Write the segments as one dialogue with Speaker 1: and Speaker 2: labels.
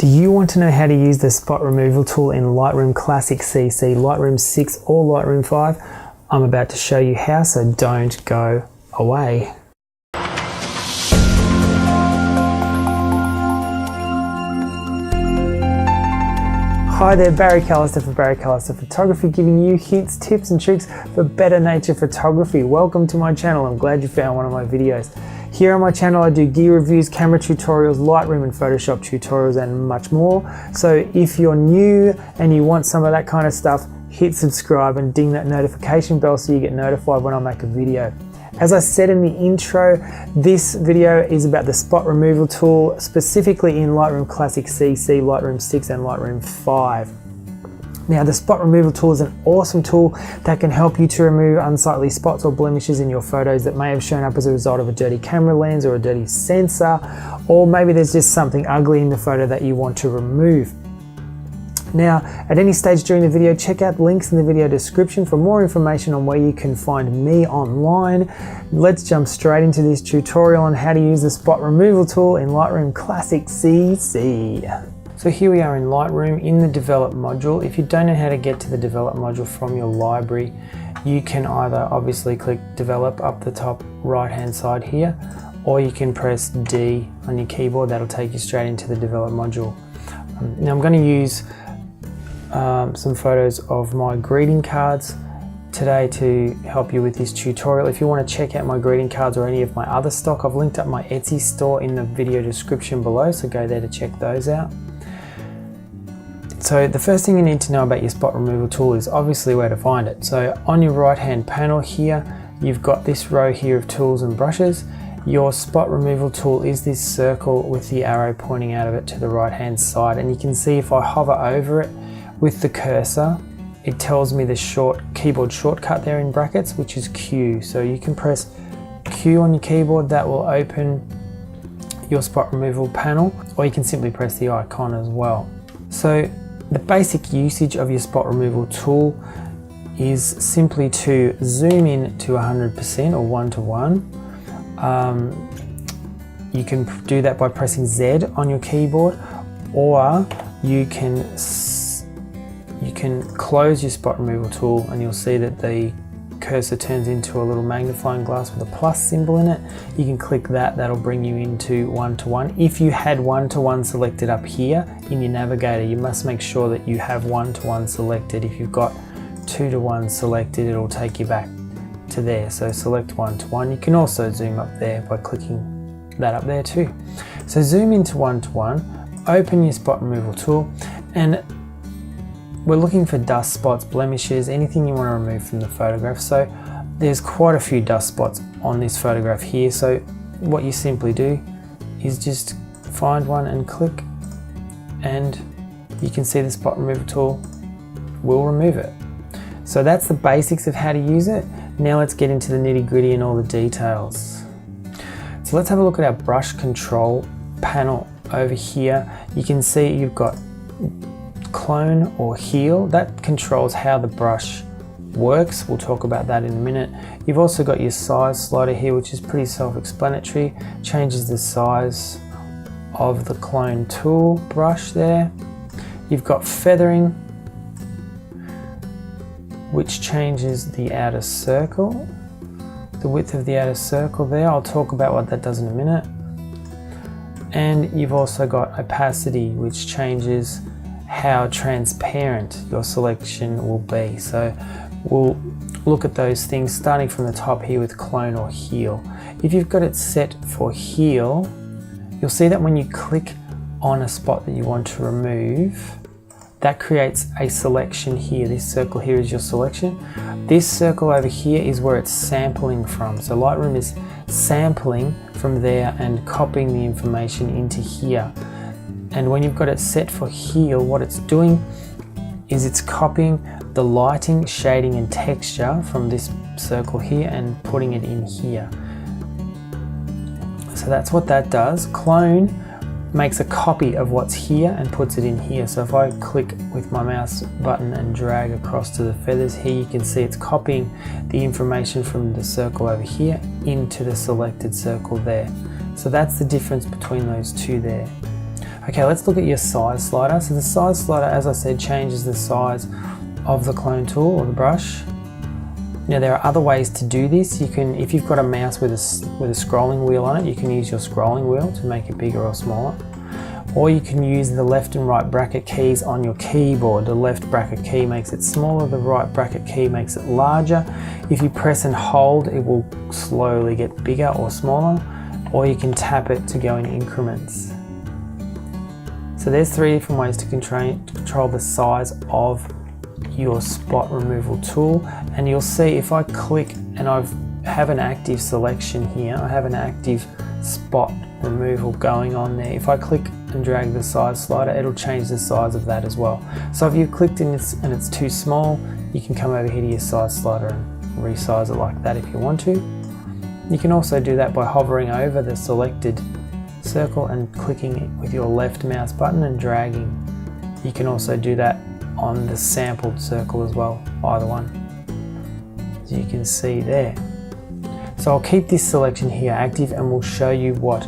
Speaker 1: Do you want to know how to use the spot removal tool in Lightroom Classic CC, Lightroom 6 or Lightroom 5? I'm about to show you how, so don't go away. Hi there, Barry Callister for Barry Callister Photography, giving you hints, tips and tricks for better nature photography. Welcome to my channel. I'm glad you found one of my videos. Here on my channel I do gear reviews, camera tutorials, Lightroom and Photoshop tutorials and much more. So if you're new and you want some of that kind of stuff, hit subscribe and ding that notification bell so you get notified when I make a video. As I said in the intro, this video is about the spot removal tool, specifically in Lightroom Classic CC, Lightroom 6 and Lightroom 5. Now, the spot removal tool is an awesome tool that can help you to remove unsightly spots or blemishes in your photos that may have shown up as a result of a dirty camera lens or a dirty sensor, or maybe there's just something ugly in the photo that you want to remove. Now, at any stage during the video, check out links in the video description for more information on where you can find me online. Let's jump straight into this tutorial on how to use the spot removal tool in Lightroom Classic CC. So here we are in Lightroom in the Develop module. If you don't know how to get to the Develop module from your library, you can either obviously click Develop up the top right hand side here, or you can press D on your keyboard. That'll take you straight into the Develop module. Now I'm going to use some photos of my greeting cards today to help you with this tutorial. If you want to check out my greeting cards or any of my other stock, I've linked up my Etsy store in the video description below, so go there to check those out. So the first thing you need to know about your spot removal tool is obviously where to find it. So on your right hand panel here, you've got this row here of tools and brushes. Your spot removal tool is this circle with the arrow pointing out of it to the right hand side, and you can see if I hover over it with the cursor, it tells me the keyboard shortcut there in brackets, which is Q. So you can press Q on your keyboard, that will open your spot removal panel, or you can simply press the icon as well. So the basic usage of your spot removal tool is simply to zoom in to 100% or 1:1. You can do that by pressing Z on your keyboard, or you can close your spot removal tool and you'll see that the cursor turns into a little magnifying glass with a plus symbol in it. You can click that, that'll bring you into 1:1. If you had 1:1 selected up here in your navigator, you must make sure that you have 1:1 selected. If you've got 2:1 selected, it'll take you back to there. So select 1:1. You can also zoom up there by clicking that up there too. So zoom into 1:1, open your spot removal tool, and we're looking for dust spots, blemishes, anything you want to remove from the photograph. So there's quite a few dust spots on this photograph here. So what you simply do is just find one and click, and you can see the spot removal tool will remove it. So that's the basics of how to use it. Now let's get into the nitty-gritty and all the details. So let's have a look at our brush control panel over here. You can see you've got clone or heal. That controls how the brush works. We'll talk about that in a minute. You've also got your size slider here, which is pretty self-explanatory. Changes the size of the clone tool brush there. You've got feathering, which changes the outer circle, the width of the outer circle there. I'll talk about what that does in a minute. And you've also got opacity, which changes how transparent your selection will be. So we'll look at those things starting from the top here with clone or heal. If you've got it set for heal, you'll see that when you click on a spot that you want to remove, that creates a selection here. This circle here is your selection. This circle over here is where it's sampling from. So Lightroom is sampling from there and copying the information into here. And when you've got it set for heal, what it's doing is it's copying the lighting, shading and texture from this circle here and putting it in here. So that's what that does. Clone makes a copy of what's here and puts it in here. So if I click with my mouse button and drag across to the feathers here, you can see it's copying the information from the circle over here into the selected circle there. So that's the difference between those two there. Okay, let's look at your size slider. So the size slider, as I said, changes the size of the clone tool or the brush. Now there are other ways to do this. You can, if you've got a mouse with a scrolling wheel on it, you can use your scrolling wheel to make it bigger or smaller. Or you can use the left and right bracket keys on your keyboard. The left bracket key makes it smaller, the right bracket key makes it larger. If you press and hold, it will slowly get bigger or smaller, or you can tap it to go in increments. So there's 3 different ways to control the size of your spot removal tool. And you'll see if I click and I have an active selection here, I have an active spot removal going on there. If I click and drag the size slider, it'll change the size of that as well. So if you've clicked and it's too small, you can come over here to your size slider and resize it like that if you want to. You can also do that by hovering over the selected circle and clicking it with your left mouse button and dragging. You can also do that on the sampled circle as well, either one, as you can see there. So I'll keep this selection here active and we'll show you what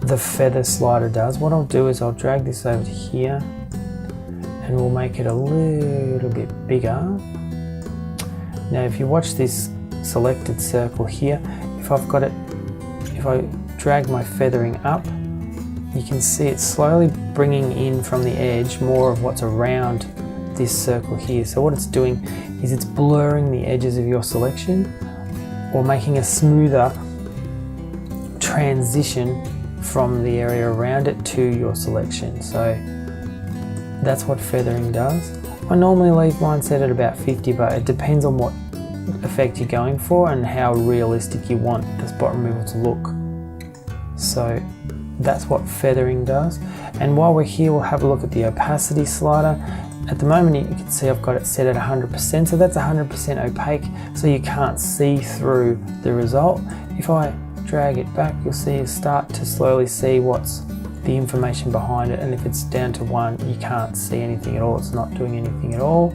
Speaker 1: the feather slider does. What I'll do is I'll drag this over to here and we'll make it a little bit bigger. Now if you watch this selected circle here, if I drag my feathering up, you can see it's slowly bringing in from the edge more of what's around this circle here. So what it's doing is it's blurring the edges of your selection or making a smoother transition from the area around it to your selection. So that's what feathering does. I normally leave mine set at about 50, but it depends on what effect you're going for and how realistic you want the spot removal to look. So that's what feathering does. And while we're here, we'll have a look at the opacity slider. At the moment you can see I've got it set at 100%, so that's 100% opaque, so you can't see through the result. If I drag it back, you'll see you start to slowly see what's the information behind it, and if it's down to 1, you can't see anything at all, it's not doing anything at all.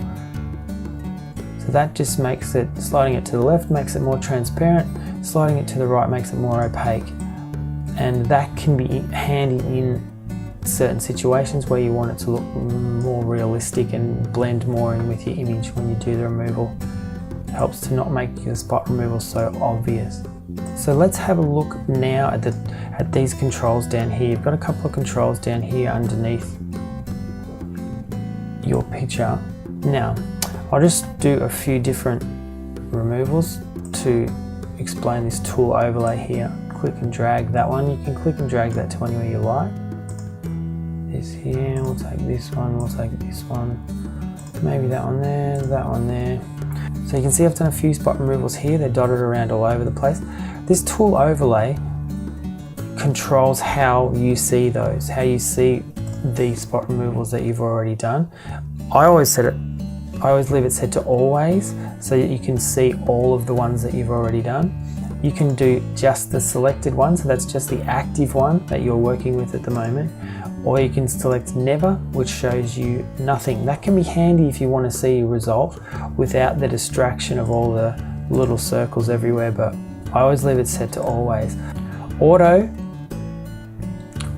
Speaker 1: So that just makes it, sliding it to the left makes it more transparent, sliding it to the right makes it more opaque. And that can be handy in certain situations where you want it to look more realistic and blend more in with your image when you do the removal. It helps to not make your spot removal so obvious. So let's have a look now at these controls down here. You've got a couple of controls down here underneath your picture. Now, I'll just do a few different removals to explain this tool overlay here. Click and drag that one. You can click and drag that to anywhere you like. This here, we'll take this one, we'll take this one, maybe that one there, that one there. So you can see I've done a few spot removals here, they're dotted around all over the place. This tool overlay controls how you see those, how you see the spot removals that you've already done. I always leave it set to always so that you can see all of the ones that you've already done. You can do just the selected one, so that's just the active one that you're working with at the moment. Or you can select never, which shows you nothing. That can be handy if you want to see a result without the distraction of all the little circles everywhere, but I always leave it set to always. Auto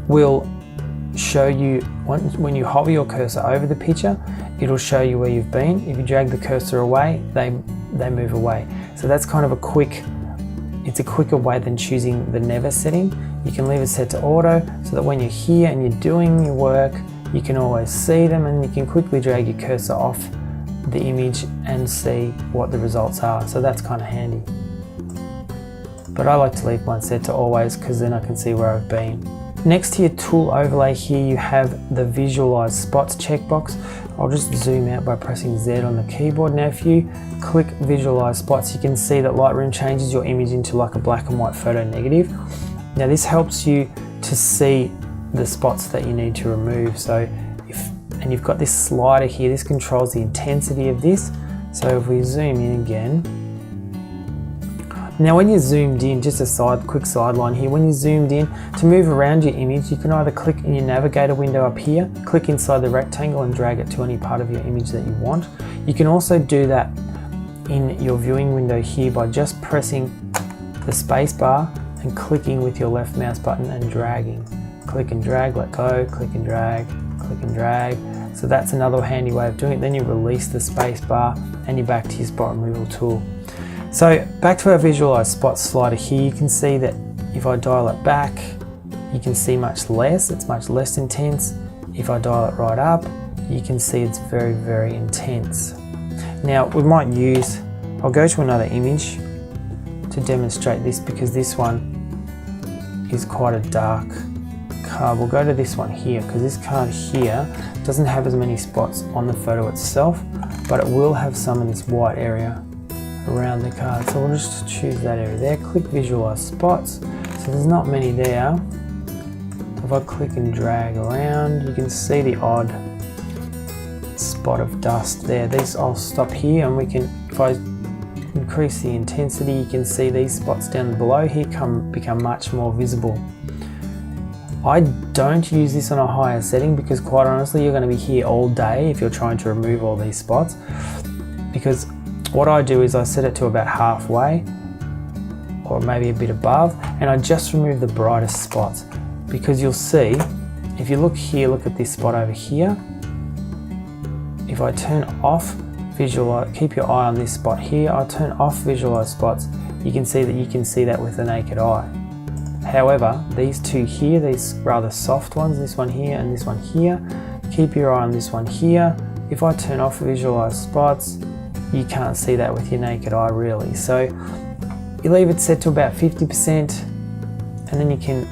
Speaker 1: will show you, when you hover your cursor over the picture, it'll show you where you've been. If you drag the cursor away, they move away. So that's kind of it's a quicker way than choosing the never setting. You can leave it set to auto so that when you're here and you're doing your work, you can always see them and you can quickly drag your cursor off the image and see what the results are. So that's kind of handy. But I like to leave mine set to always because then I can see where I've been. Next to your tool overlay here, you have the visualize spots checkbox. I'll just zoom out by pressing Z on the keyboard. Now if you click visualize spots, you can see that Lightroom changes your image into like a black and white photo negative. Now this helps you to see the spots that you need to remove. So and you've got this slider here, this controls the intensity of this. So if we zoom in again, now when you're zoomed in, just a quick sideline here, when you're zoomed in, to move around your image, you can either click in your navigator window up here, click inside the rectangle and drag it to any part of your image that you want. You can also do that in your viewing window here by just pressing the space bar and clicking with your left mouse button and dragging. click and drag, let go, click and drag, click and drag. So that's another handy way of doing it. Then you release the space bar and you're back to your spot removal tool. So back to our visualize spots slider here, you can see that if I dial it back, you can see much less, it's much less intense. If I dial it right up, you can see it's very, very intense. Now we might use, I'll go to another image to demonstrate this because this one is quite a dark card. We'll go to this one here because this card here doesn't have as many spots on the photo itself, but it will have some in this white area around the card. So we'll just choose that area there, click visualize spots. So there's not many there. If I click and drag around, you can see the odd spot of dust there. These, I'll stop here and we can, if I increase the intensity, you can see these spots down below here become much more visible. I don't use this on a higher setting because quite honestly, you're going to be here all day if you're trying to remove all these spots. Because what I do is I set it to about halfway or maybe a bit above, and I just remove the brightest spots. Because you'll see, if you look here, look at this spot over here. If I turn off visualize, keep your eye on this spot here, I'll turn off visualize spots, you can see that with the naked eye. However, these two here, these rather soft ones, this one here and this one here, keep your eye on this one here. If I turn off visualize spots, you can't see that with your naked eye really. So you leave it set to about 50% and then you can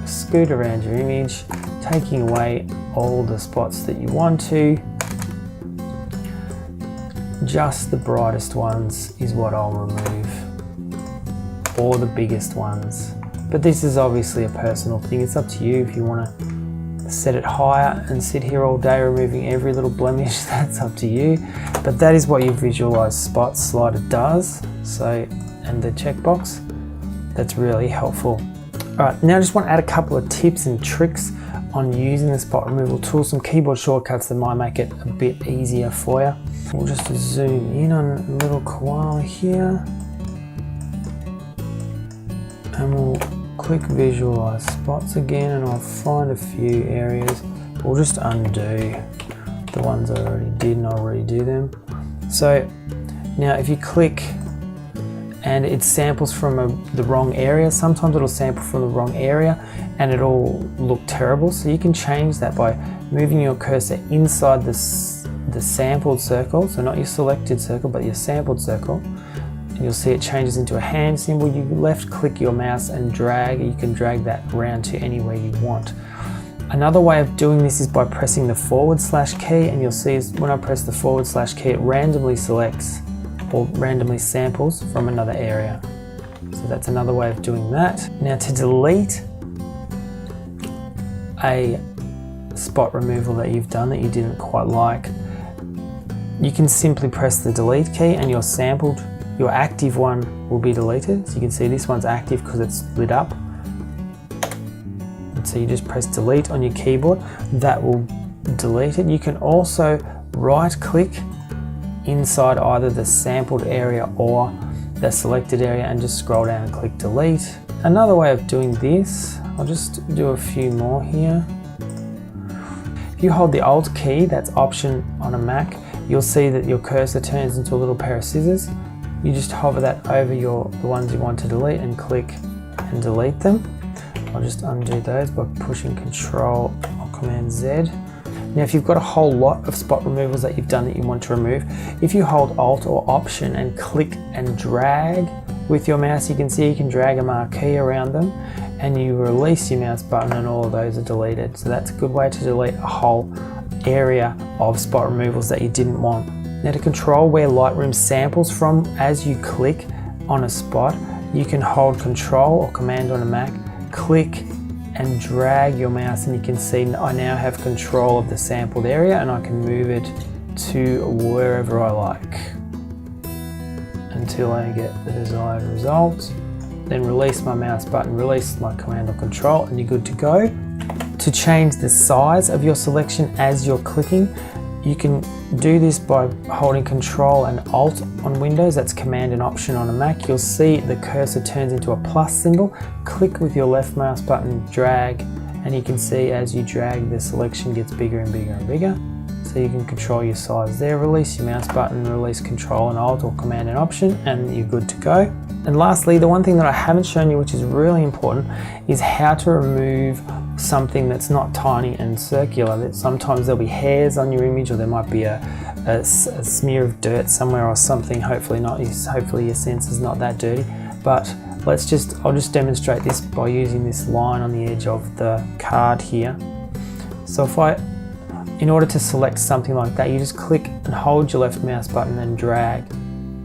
Speaker 1: scoot around your image, taking away all the spots that you want to. Just the brightest ones is what I'll remove, or the biggest ones. But this is obviously a personal thing. It's up to you if you want to set it higher and sit here all day removing every little blemish. That's up to you. But that is what your visualize spots slider does. So, and the checkbox, that's really helpful. Alright, now I just want to add a couple of tips and tricks on using the spot removal tool, some keyboard shortcuts that might make it a bit easier for you. We'll just zoom in on a little koala here and we'll click visualize spots again, and I'll find a few areas. We'll just undo the ones I already did and I'll redo them. So now if you click and it samples from the wrong area, sometimes it'll sample from the wrong area and it'll look terrible. So you can change that by moving your cursor inside the sampled circle, so not your selected circle but your sampled circle, and you'll see it changes into a hand symbol. You left click your mouse and drag, you can drag that around to anywhere you want. Another way of doing this is by pressing the / key, and you'll see when I press the / key it randomly selects or randomly samples from another area. So that's another way of doing that. Now to delete a spot removal that you've done that you didn't quite like, you can simply press the delete key and your active one will be deleted. So you can see this one's active because it's lit up. And so you just press delete on your keyboard, that will delete it. You can also right click inside either the sampled area or the selected area and just scroll down and click delete. Another way of doing this, I'll just do a few more here. If you hold the Alt key, that's Option on a Mac, you'll see that your cursor turns into a little pair of scissors. You just hover that over the ones you want to delete and click and delete them. I'll just undo those by pushing Control or Command Z. Now if you've got a whole lot of spot removals that you've done that you want to remove, if you hold Alt or Option and click and drag with your mouse, you can see you can drag a marquee around them and you release your mouse button and all of those are deleted. So that's a good way to delete a whole area of spot removals that you didn't want. Now to control where Lightroom samples from as you click on a spot, you can hold Control or Command on a Mac, click and drag your mouse, and you can see I now have control of the sampled area and I can move it to wherever I like until I get the desired result. Then release my mouse button, release my Command or Control, and you're good to go. To change the size of your selection as you're clicking, you can do this by holding Control and Alt on Windows, that's Command and Option on a Mac. You'll see the cursor turns into a plus symbol. Click with your left mouse button, drag, and you can see as you drag, the selection gets bigger and bigger and bigger. So you can control your size there, release your mouse button, release Control and Alt or Command and Option, and you're good to go. And lastly, the one thing that I haven't shown you, which is really important, is how to remove something that's not tiny and circular. Sometimes there'll be hairs on your image, or there might be a smear of dirt somewhere or something. Hopefully not. Hopefully your sensor's not that dirty. But I'll just demonstrate this by using this line on the edge of the card here. So in order to select something like that, you just click and hold your left mouse button and drag,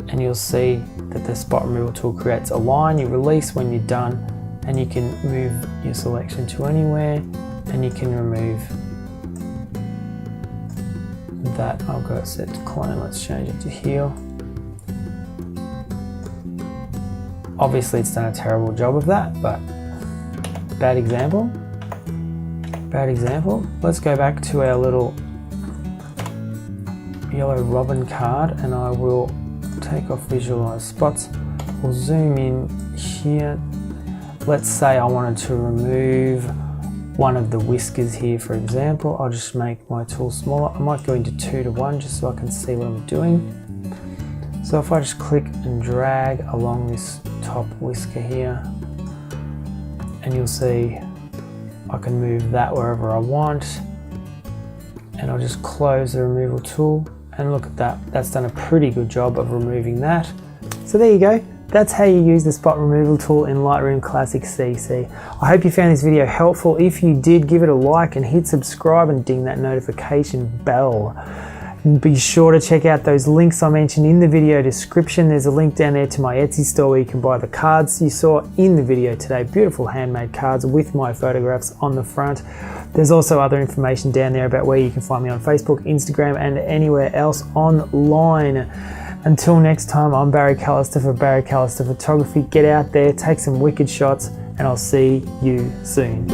Speaker 1: and you'll see that the spot removal tool creates a line. You release when you're done, and you can move your selection to anywhere, and you can remove that. I've got it set to clone. Let's change it to heal. Obviously it's done a terrible job of that, but bad example. Bad example. Let's go back to our little yellow robin card, and I will take off visualize spots. We'll zoom in here. Let's say I wanted to remove one of the whiskers here, for example. I'll just make my tool smaller. I might go into 2 to 1 just so I can see what I'm doing. So if I just click and drag along this top whisker here, and you'll see I can move that wherever I want, and I'll just close the removal tool, and look at that. That's done a pretty good job of removing that. So there you go. That's how you use the spot removal tool in Lightroom Classic CC. I hope you found this video helpful. If you did, give it a like and hit subscribe and ding that notification bell. And be sure to check out those links I mentioned in the video description. There's a link down there to my Etsy store where you can buy the cards you saw in the video today. Beautiful handmade cards with my photographs on the front. There's also other information down there about where you can find me on Facebook, Instagram, and anywhere else online. Until next time, I'm Barry Callister for Barry Callister Photography. Get out there, take some wicked shots, and I'll see you soon.